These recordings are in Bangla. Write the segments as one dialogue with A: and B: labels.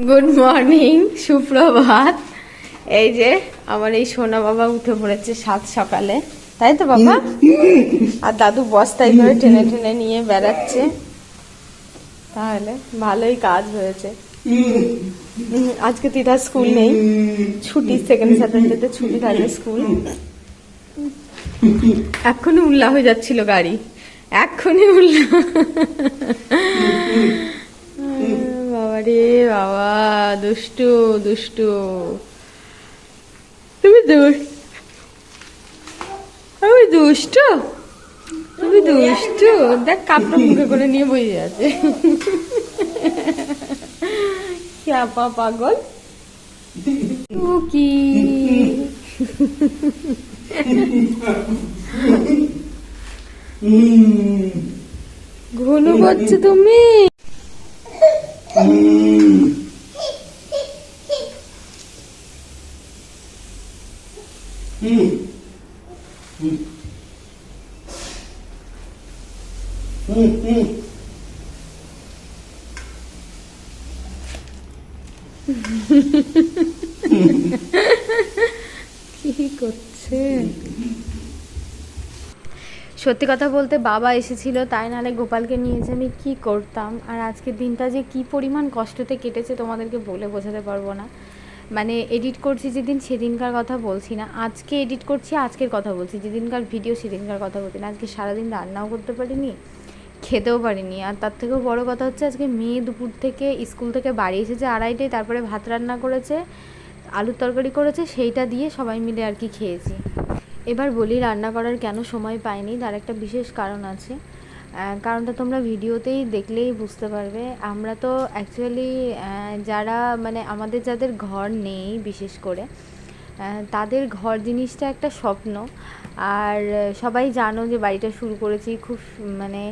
A: গুড মর্নিং, সুপ্রভাত। এই যে আমার এই সোনা বাবা উঠে পড়েছে সাত সকালে, তাই তো বাবা? আর দাদু বস্তায় করে টেনে টেনে নিয়ে বেড়াচ্ছে। তাহলে ভালোই কাজ হয়েছে। আজকে তিতার স্কুল নেই, ছুটি, সেকেন্ড স্যাটারডেতে ছুটি থাকে স্কুল। এক্ষুনি উল্লা হয়ে যাচ্ছিল গাড়ি, এক্ষুনি উল্লা। বাবা রে বাবা, দুষ্টু দুষ্টু, তুমি তুমি দুষ্টু, তুমি দুষ্টু। দেখ কাপড় মুখে করে নিয়ে বসে আছে। ক্যাপা পাগল কি ঘুনু করছো তুমি? কি করছে? সত্যি কথা বলতে বাবা এসেছিল, তাই নাহলে গোপালকে নিয়ে যে আমি কী করতাম। আর আজকের দিনটা যে কি পরিমাণ কষ্টতে কেটেছে তোমাদেরকে বলে বোঝাতে পারবো না। মানে এডিট করছি যেদিন, সেদিনকার কথা বলছি না, আজকে এডিট করছি আজকের কথা বলছি, যেদিনকার ভিডিও সেদিনকার কথা বলছি না। আজকে সারাদিন রান্নাও করতে পারিনি, খেতেও পারিনি। আর তার থেকেও বড় কথা হচ্ছে আজকে মেয়ে দুপুর থেকে স্কুল থেকে বাড়ি এসেছে 2:30টায়, তারপরে ভাত রান্না করেছে, আলুর তরকারি করেছে, সেইটা দিয়ে সবাই মিলে আর কি খেয়েছি। এবার বলি রান্না করার কেন সময় পাইনি, তার একটা বিশেষ কারণ আছে। কারণটা তোমরা ভিডিওতেই দেখলেই বুঝতে পারবে। আমরা তো অ্যাকচুয়ালি যারা মানে আমাদের যাদের ঘর নেই, বিশেষ করে তাদের ঘর জিনিসটা একটা স্বপ্ন। আর সবাই জানো যে বাড়িটা শুরু করেছি খুব মানে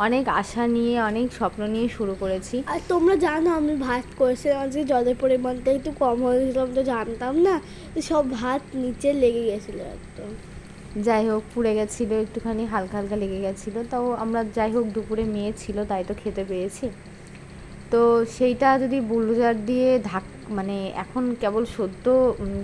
A: অনেক আশা নিয়ে, অনেক স্বপ্ন নিয়ে শুরু করেছি।
B: আর তোমরা জানো আমি ভাত করেছিলাম, আজকে জলের পরিমাণটা একটু কম হয়ে গেছিলো, আমি তো জানতাম না, সব ভাত নিচে লেগে গেছিলো একদম।
A: যাই হোক, পুড়ে গেছিলো একটুখানি, হালকা হালকা লেগে গেছিলো, তাও আমরা যাই হোক দুপুরে মেয়ে ছিল তাই তো খেতে পেয়েছি। তো সেইটা যদি বুলডোজার দিয়ে মানে এখন কেবল সদ্য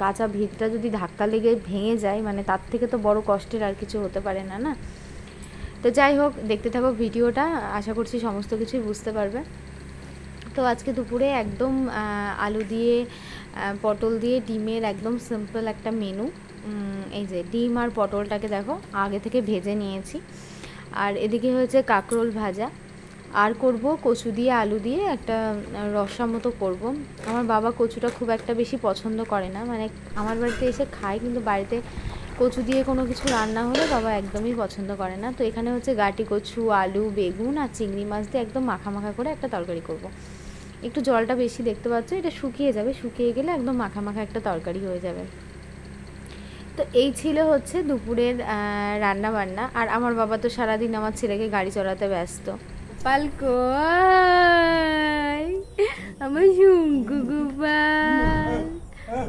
A: কাঁচা ভিতটা যদি ধাক্কা লেগে ভেঙে যায়, মানে তার থেকে তো বড় কষ্টের আর কিছু হতে পারে না, না? তো যাই হোক, দেখতে থাকো ভিডিওটা, আশা করছি সমস্ত কিছুই বুঝতে পারবে। তো আজকে দুপুরে একদম আলু দিয়ে, পটল দিয়ে, ডিমের একদম সিম্পল একটা মেনু। এই যে ডিম আর পটলটাকে দেখো আগে থেকে ভেজে নিয়েছি। আর এদিকে হয়েছে কাঁকরোল ভাজা, আর করব কচু দিয়ে আলু দিয়ে একটা রসা মতো করব। আমার বাবা কচুটা খুব একটা বেশি পছন্দ করে না, মানে আমার বাড়িতে এসে খায়, কিন্তু বাড়িতে কচু দিয়ে কোনো কিছু রান্না হলে বাবা একদমই পছন্দ করে না। তো এখানে হচ্ছে গাটি কচু, আলু, বেগুন আর চিংড়ি মাছ দিয়ে একদম মাখা মাখা করে একটা তরকারি করব। একটু জলটা বেশি দেখতে পাচ্ছ, এটা শুকিয়ে যাবে, শুকিয়ে গেলে একদম মাখা মাখা একটা তরকারি হয়ে যাবে। তো এই ছিল হচ্ছে দুপুরের রান্না বান্না। আর আমার বাবা তো সারাদিন আমার ছেলেকে গাড়ি চড়াতে ব্যস্ত। গোপাল কই, আমার শঙ্কু গোপাল,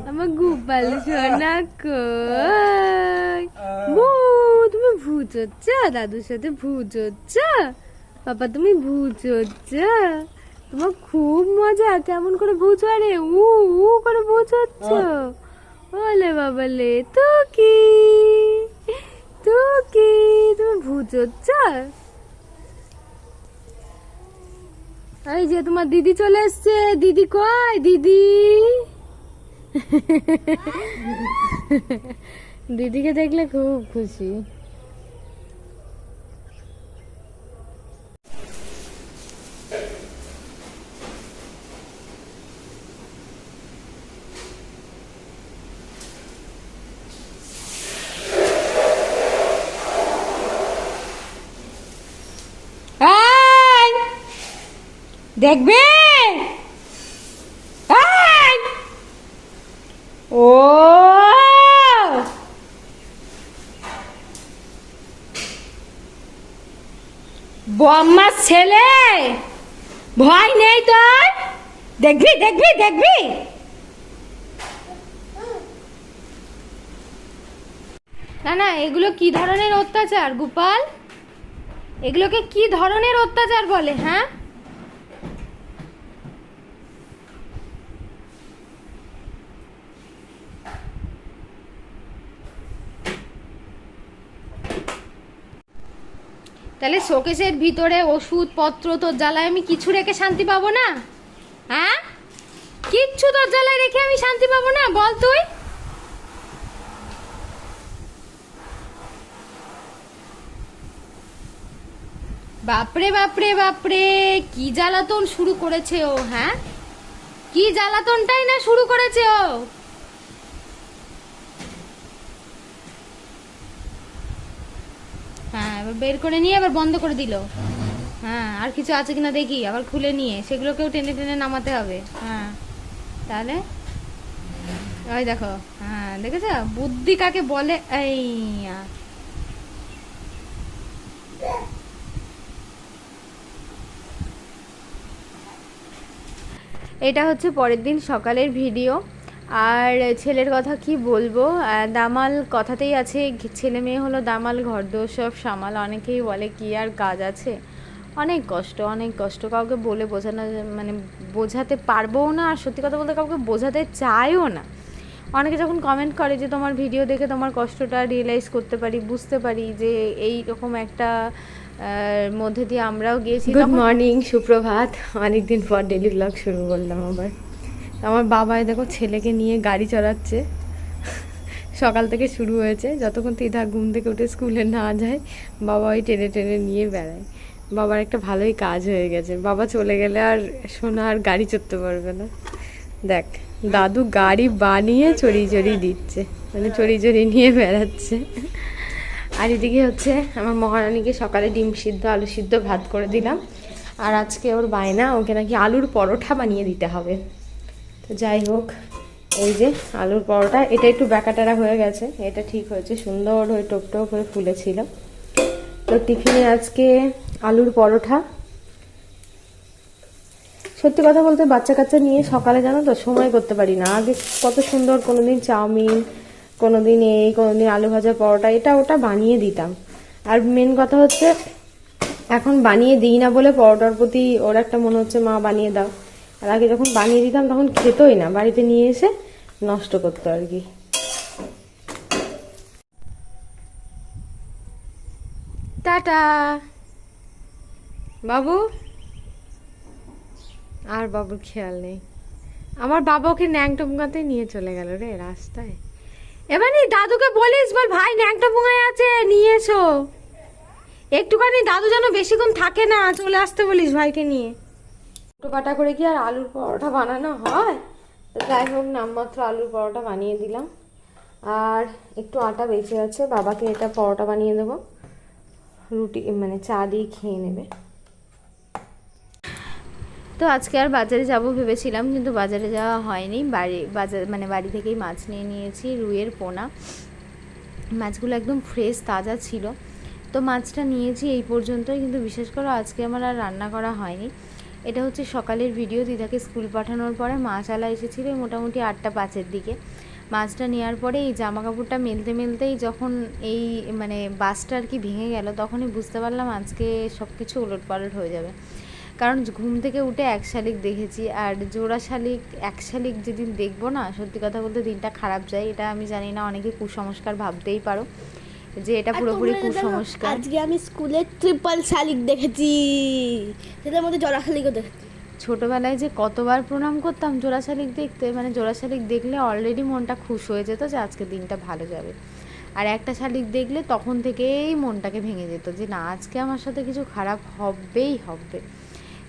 A: আমার গোপাল সোনা কই। তুমি ভূত হচ্ছ, দাদুর সাথে ভূত হচ্ছ বাবা, তুমি ভূত হচ্ছ, তোমার খুব মজা। কেমন করে ভূত আরে উ উ করে ভূত হচ্ছ? ওলে বাবালে, তো কি তুমি ভূত হচ্ছ? এই যে তোমার দিদি চলে এসছে। দিদি কই? দিদি দিদিকে দেখলে খুব খুশি। দেখবে ও বম্মার ছেলে, ভয় নেই তোর? দেখবি দেখবি দেখবি। না না, এগুলো কি ধরনের অত্যাচার গোপাল? এগুলোকে কি ধরনের অত্যাচার বলে? হ্যাঁ, তাহলে শোকেসের ভিতরে ওষুধপত্র তোর জ্বালায় আমি কিছু রেখে শান্তি পাবো না? হ্যাঁ, কিচ্ছু তোর জ্বালায় রেখে আমি শান্তি পাবো না? বল তুই। বাপরে বাপরে বাপরে, কি জ্বালাতন শুরু করেছে ও! হ্যাঁ, কি জ্বালাতনটাই না শুরু করেছে ও। হ্যাঁ, এবার বের করে নিয়ে আবার বন্ধ করে দিল। হ্যাঁ, আর কিছু আছে কিনা দেখি, আবার খুলে নিয়ে সেগুলোকেও টেনে টেনে নামাতে হবে। হ্যাঁ, তাহলে ওই দেখো, হ্যাঁ দেখেছো বুদ্ধি কাকে বলে। এই এটা হচ্ছে পরের দিন সকালের ভিডিও। আর ছেলের কথা কি বলবো, দামাল কথাতেই আছে, ছেলে মেয়ে হলো দামাল, ঘরদোর সব সামাল। অনেকেই বলে কি আর কাজ আছে, অনেক কষ্ট, অনেক কষ্ট। কাউকে বলে বোঝানো মানে বোঝাতে পারবোও না, আর সত্যি কথা বলতে কাউকে বোঝাতে চাইও না। অনেকে যখন কমেন্ট করে যে তোমার ভিডিও দেখে তোমার কষ্টটা রিয়েলাইজ করতে পারি, বুঝতে পারি যে এই রকম একটা মধ্যে দিয়ে আমরাও গিয়েছি। গুড মর্নিং, সুপ্রভাত। অনেকদিন পর ডেলি ব্লগ শুরু করলাম আবার। আমার বাবাই দেখো ছেলেকে নিয়ে গাড়ি চালাচ্ছে, সকাল থেকে শুরু হয়েছে। যতক্ষণ তিধা ঘুম থেকে উঠে স্কুলে না যায়, বাবা ওই টেনে টেনে নিয়ে বেড়ায়। বাবার একটা ভালোই কাজ হয়ে গেছে, বাবা চলে গেলে আর সোনা আর গাড়ি চড়তে পারবে না। দেখ, দাদু গাড়ি বানিয়ে চড়িয়ে চড়িয়ে দিচ্ছে, মানে চড়িয়ে চড়িয়ে নিয়ে বেড়াচ্ছে। আর এদিকে হচ্ছে আমার মহারানীকে সকালে ডিম সিদ্ধ, আলু সিদ্ধ, ভাত করে দিলাম। আর আজকে ওর বায়না, ওকে নাকি আলুর পরোটা বানিয়ে দিতে হবে। তো যাই হোক, এই যে আলুর পরোটা, এটা একটু ব্যাকাটারা হয়ে গেছে, এটা ঠিক হয়েছে, সুন্দর হয়ে টোপ টোপ হয়ে ফুলেছিল। তো টিফিনে আজকে আলুর পরোটা। সত্যি কথা বলতে বাচ্চা কাচ্চা নিয়ে সকালে জানো তো সময় করতে পারি না। আগে কত সুন্দর কোনোদিন চাউমিন, কোনোদিন এই, কোনোদিন আলু ভাজা, পরোটা, এটা ওটা বানিয়ে দিতাম। আর মেন কথা হচ্ছে এখন বানিয়ে দিই না বলে পরোটার প্রতি ওর একটা মনে হচ্ছে মা বানিয়ে দাও। আর আগে যখন বানিয়ে দিতাম তখন খেতোই না, বাড়িতে নিয়ে এসে নষ্ট করতো আর কি। টাটা বাবু। আর বাবুর খেয়াল নেই, আমার বাবা ওকে ন্যাংটা পুঙ্গাতে নিয়ে চলে গেল রে রাস্তায়। এবারে দাদুকে বলিস, বল ভাই ন্যাংটা পুঙ্গায় আছে, নিয়ে এসো একটুখানি। দাদু যেন বেশিক্ষণ থাকে না, চলে আসতে বলিস ভাইকে নিয়ে। ছোটো কাটা করে কি আর আলুর পরোটা বানানো হয়? তো যাই হোক, নামমাত্র আলুর পরোটা বানিয়ে দিলাম। আর একটু আটা বেঁচে আছে, বাবাকে এটা পরোটা বানিয়ে দেবো, রুটি মানে চা দিয়ে খেয়ে নেবে। তো আজকে আর বাজারে যাব ভেবেছিলাম, কিন্তু বাজারে যাওয়া হয়নি। বাড়ি থেকেই মাছ নিয়ে নিয়েছি, রুইয়ের পোনা। মাছগুলো একদম ফ্রেশ তাজা ছিল। তো মাছটা নিয়েছি এই পর্যন্তই, কিন্তু বিশেষ করে আজকে আমার আর রান্না করা হয়নি। এটা হচ্ছে সকালের ভিডিও। দিদাকে স্কুল পাঠানোর পরে মাছওয়ালা এসেছিলো মোটামুটি 8টা-5-এর দিকে। মাছটা নেওয়ার পরে এই জামা কাপড়টা মেলতে মেলতেই যখন এই মানে বাসটা আর কি ভেঙে গেল, তখনই বুঝতে পারলাম আজকে সব কিছু ওলটপালট হয়ে যাবে। কারণ ঘুম থেকে উঠে এক শালিক দেখেছি, আর জোড়া শালিক এক শালিক যেদিন দেখবো না, সত্যি কথা বলতে দিনটা খারাপ যায়। এটা আমি জানি না, অনেকে কুসংস্কার ভাবতেই পারো যে এটা পুরোপুরি কুসংস্কার।
B: আজকে আমি স্কুলে ট্রিপল শালিক দেখেছি, সেটার মধ্যে জোড়া শালিকও দেখেছি।
A: ছোটোবেলায় যে কতবার প্রণাম করতাম জোড়া শালিক দেখতে, মানে জোড়া শালিক দেখলে অলরেডি মনটা খুশ হয়ে যেত যে আজকে দিনটা ভালো যাবে। আর একটা শালিক দেখলে তখন থেকেই মনটাকে ভেঙে যেত যে না, আজকে আমার সাথে কিছু খারাপ হবেই হবে।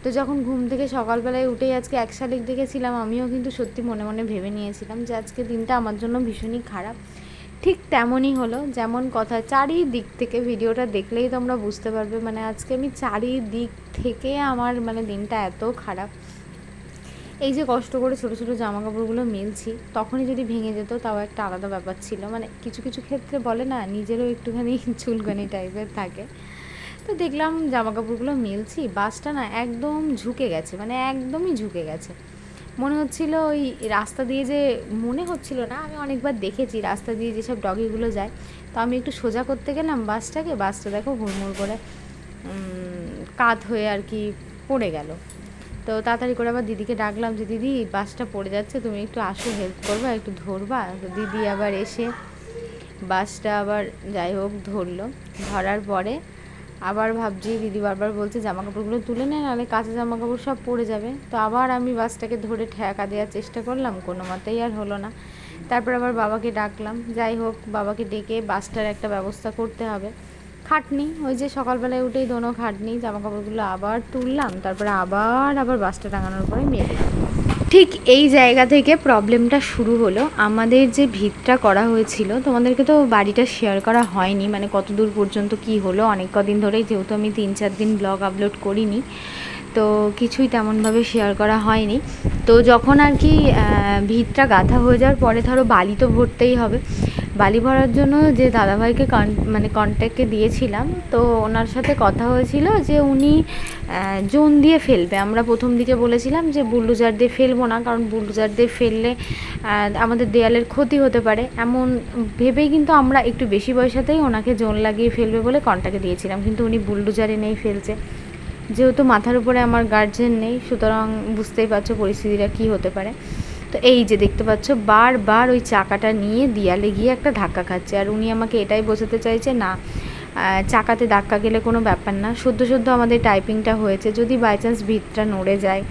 A: তো যখন ঘুম থেকে সকালবেলায় উঠেই আজকে এক শালিক দেখেছিলাম, আমিও কিন্তু সত্যি মনে মনে ভেবে নিয়েছিলাম যে আজকে দিনটা আমার জন্য ভীষণই খারাপ। ঠিক তেমনই হলো, যেমন কথা। চারিদিক থেকে ভিডিওটা দেখলেই তোমরা বুঝতে পারবে, মানে আজকে আমি চারিদিক থেকে আমার মানে দিনটা এত খারাপ। এই যে কষ্ট করে ছোটো ছোটো জামা কাপড়গুলো মেলছি, তখনই যদি ভেঙে যেত তাও একটা আলাদা ব্যাপার ছিল। মানে কিছু কিছু ক্ষেত্রে বলে না, নিজেরও একটুখানি চুলকানি টাইপের থাকে। তো দেখলাম জামা কাপড়গুলো মেলছি, বাসটা না একদম ঝুঁকে গেছে, মানে একদমই ঝুঁকে গেছে। মনে হচ্ছিল ওই রাস্তা দিয়ে যে, মনে হচ্ছিল না, আমি অনেকবার দেখেছি রাস্তা দিয়ে যেসব ডগিগুলো যায়। তো আমি একটু সোজা করতে গেলাম বাসটাকে, বাসটা দেখো হুড়মুড় করে কাত হয়ে আর কি পড়ে গেল। তো তাড়াতাড়ি করে আবার দিদিকে ডাকলাম যে দিদি বাসটা পড়ে যাচ্ছে, তুমি একটু আসো, হেল্প করবা, একটু ধরবা। তো দিদি আবার এসে বাসটা আবার যাই হোক ধরলো। ধরার পরে আবার ভাবছি, দিদি বারবার বলছে জামা কাপড়গুলো তুলে নে, নাহলে কাঁচা জামা কাপড় সব পড়ে যাবে। তো আবার আমি বাসটাকে ধরে ঠেকা দেওয়ার চেষ্টা করলাম, কোনো মতেই আর হলো না। তারপর আবার বাবাকে ডাকলাম, যাই হোক বাবাকে ডেকে বাসটার একটা ব্যবস্থা করতে হবে। খাটনি, ওই যে সকালবেলায় উঠেই দোনো খাটনি, জামা কাপড়গুলো আবার তুললাম, তারপরে আবার বাসটা টাঙানোর পরে মেললাম। ঠিক এই জায়গা থেকে প্রবলেমটা শুরু হলো। আমাদের যে ভিতটা করা হয়েছিল, তোমাদেরকে তো বাড়িটা শেয়ার করা হয়নি, মানে কত দূর পর্যন্ত কি হলো, অনেক কদিন ধরেই, যেহেতু আমি 3-4 দিন ব্লগ আপলোড করিনি, তো কিছুই তেমনভাবে শেয়ার করা হয়নি। তো যখন আর কি ভিতটা গাঁথা হয়ে যাওয়ার পরে ধরো বালি তো ভরতেই হবে। বালি ভরার জন্য যে দাদাভাইকে কন্ট্যাক্টে দিয়েছিলাম, তো ওনার সাথে কথা হয়েছিল যে উনি জোন দিয়ে ফেলবে। আমরা প্রথম দিকে বলেছিলাম যে বুলডোজার দিয়ে ফেলবো না, কারণ বুলডোজার দিয়ে ফেললে আমাদের দেয়ালের ক্ষতি হতে পারে, এমন ভেবেই কিন্তু আমরা একটু বেশি পয়সাতেই ওনাকে জোন লাগিয়ে ফেলবে বলে কন্ট্যাক্টে দিয়েছিলাম। কিন্তু উনি বুলডোজারে নেই ফেলছে। যেহেতু মাথার উপরে আমার গার্জেন নেই, সুতরাং বুঝতেই পারছো পরিস্থিতিটা কী হতে পারে। তো এই যে দেখতে পাচ্ছ বারবার ওই চাকাটা নিয়ে দেয়ালে গিয়ে একটা ধাক্কা খাচ্ছে, আর উনি আমাকে এটাই বোঝাতে চাইছে না চাকাতে ধাক্কা গেলে কোনো ব্যাপার না, সদ্য আমাদের টাইপিংটা হয়েছে, যদি বাই চান্স ভিতটা নড়ে যায়,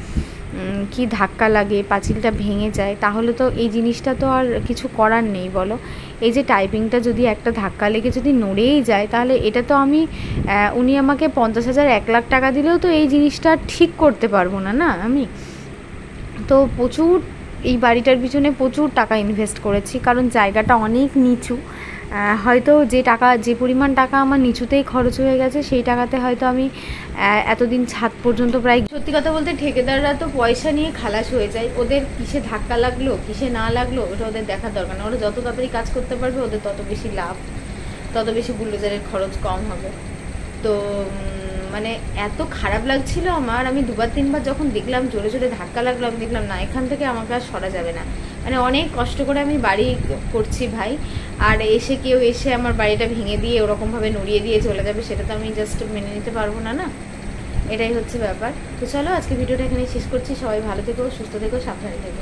A: কি ধাক্কা লাগে, পাঁচিলটা ভেঙে যায়, তাহলে তো এই জিনিসটা তো আর কিছু করার নেই বলো। এই যে টাইপিংটা যদি একটা ধাক্কা লেগে যদি নড়েই যায়, তাহলে এটা তো আমি উনি আমাকে 50,000 1 লাখ টাকা দিলেও তো এই জিনিসটা ঠিক করতে পারবো না, না আমি। তো প্রচুর এই বাড়িটার পিছনে প্রচুর টাকা ইনভেস্ট করেছি, কারণ জায়গাটা অনেক নিচু। হয়তো যে পরিমাণ টাকা আমার নিচুতেই খরচ হয়ে গেছে, সেই টাকাতে হয়তো আমি এতদিন ছাদ পর্যন্ত প্রায়, সত্যি কথা বলতে ঠিকাদাররা তো পয়সা নিয়ে খালাস হয়ে যায়, ওদের কিসে ধাক্কা লাগলো কিসে না লাগলো ওটা ওদের দেখার দরকার না, ওরা যত তাড়াতাড়ি কাজ করতে পারবে ওদের তত বেশি লাভ, তত বেশি বুলডোজারের খরচ কম হবে। তো মানে এত খারাপ লাগছিল আমার, আমি 2-3 বার যখন দেখলাম জোরে জোরে ধাক্কা লাগলো, আমি দেখলাম না এখান থেকে আমাকে আর সরা যাবে না। মানে অনেক কষ্ট করে আমি বাড়ি করছি ভাই, আর কেউ এসে আমার বাড়িটা ভেঙে দিয়ে ওরকমভাবে নড়িয়ে দিয়ে চলে যাবে, সেটা তো আমি জাস্ট মেনে নিতে পারবো না, না। এটাই হচ্ছে ব্যাপার। তো চলো আজকে ভিডিওটা এখানেই শেষ করছি। সবাই ভালো থেকো, সুস্থ থেকো, সাবধানে থেকো।